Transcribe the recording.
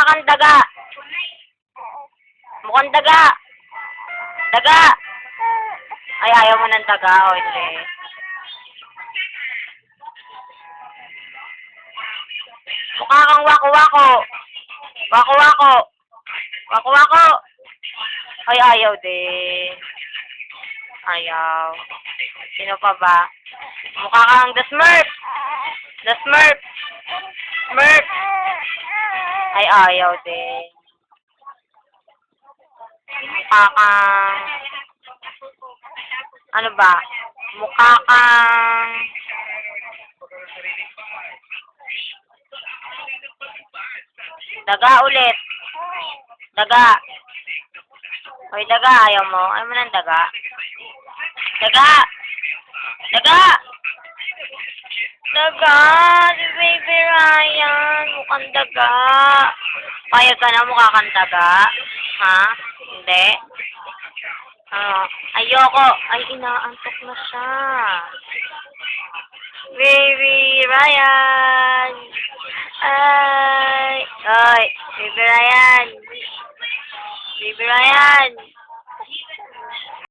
kang daga. Mukhang daga. Daga. Ay, ayaw mo ng daga. O, hindi. Mukha kang wako-wako. Wako-wako. Wako-wako. Ay, ayaw din. Ayaw. Sino pa ba? Mukha kang the Smurf. The Smurf. Smurf. Ay, ayaw din. Mukha kang... Ano ba? Mukha kang... Daga ulit. Daga. Hoy, daga. Ayaw mo. Ayaw mo ng daga. Daga. Daga. Daga. Si Baby Ryan. Mukhang daga. Payag ka na. Mukha kang daga. Ha? Hindi? Ayoko. Ay, inaantok na siya. Baby Ryan. Ay. Ay. Baby Ryan. Baby Ryan.